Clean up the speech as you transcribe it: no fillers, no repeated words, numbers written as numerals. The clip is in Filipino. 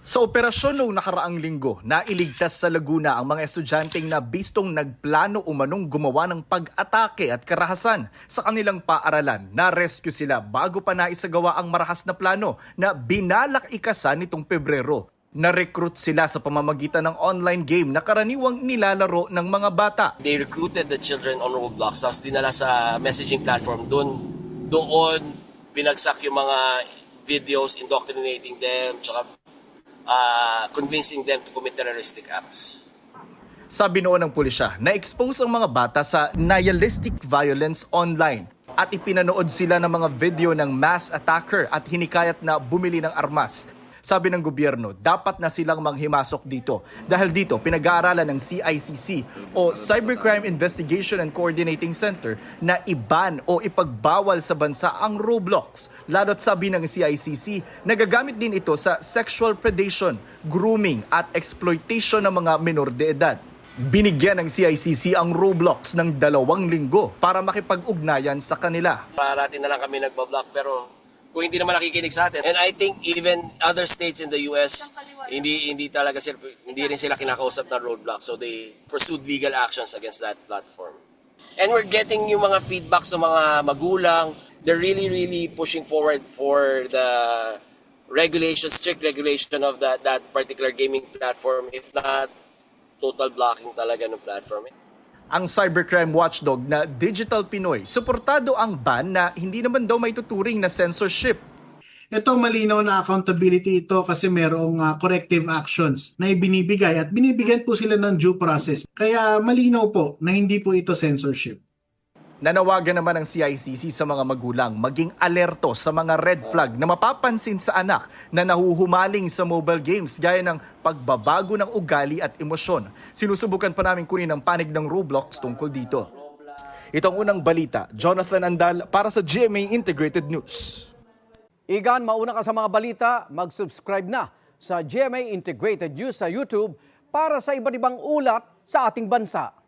Sa operasyon noong nakaraang linggo, nailigtas sa Laguna ang mga estudyanteng na bistong nagplano umanong gumawa ng pag-atake at karahasan sa kanilang paaralan. Na-rescue sila bago pa naisagawa ang marahas na plano na binalak ikasan nitong Pebrero. Na-recruit sila sa pamamagitan ng online game na karaniwang nilalaro ng mga bata. They recruited the children on Roblox, tapos dinala sa messaging platform. Doon binagsak yung mga videos, indoctrinating them, tsaka convincing them to commit terroristic acts. Sabi noon ng pulisya, na-expose ang mga bata sa nihilistic violence online at ipinanood sila ng mga video ng mass attacker at hinikayat na bumili ng armas. Sabi ng gobyerno, dapat na silang manghimasok dito dahil dito pinag-aaralan ng CICC o Cybercrime Investigation and Coordinating Center na iban o ipagbawal sa bansa ang Roblox. Lalo't sabi ng CICC, nagagamit din ito sa sexual predation, grooming at exploitation ng mga menor de edad. Binigyan ng CICC ang Roblox ng 2 linggo para makipag-ugnayan sa kanila. Parating na lang kami nagbablock pero kung hindi naman nakikinig sa atin. And I think even other states in the US, hindi rin sila kinakausap ng Roadblock. So they pursued legal actions against that platform. And we're getting yung mga feedback sa mga magulang. They're really pushing forward for the regulation, strict regulation of that particular gaming platform. If not, total blocking talaga ng platform. Ang cybercrime watchdog na Digital Pinoy, suportado ang ban na hindi naman daw may tuturing na censorship. Ito malinaw na accountability ito kasi merong corrective actions na ibinibigay at binibigyan po sila ng due process. Kaya malinaw po na hindi po ito censorship. Nanawagan naman ang CICC sa mga magulang maging alerto sa mga red flag na mapapansin sa anak na nahuhumaling sa mobile games gaya ng pagbabago ng ugali at emosyon. Sinusubukan pa namin kunin ang panig ng Roblox tungkol dito. Itong unang balita, Jonathan Andal para sa GMA Integrated News. Igan, mauna ka sa mga balita, mag-subscribe na sa GMA Integrated News sa YouTube para sa iba't ibang ulat sa ating bansa.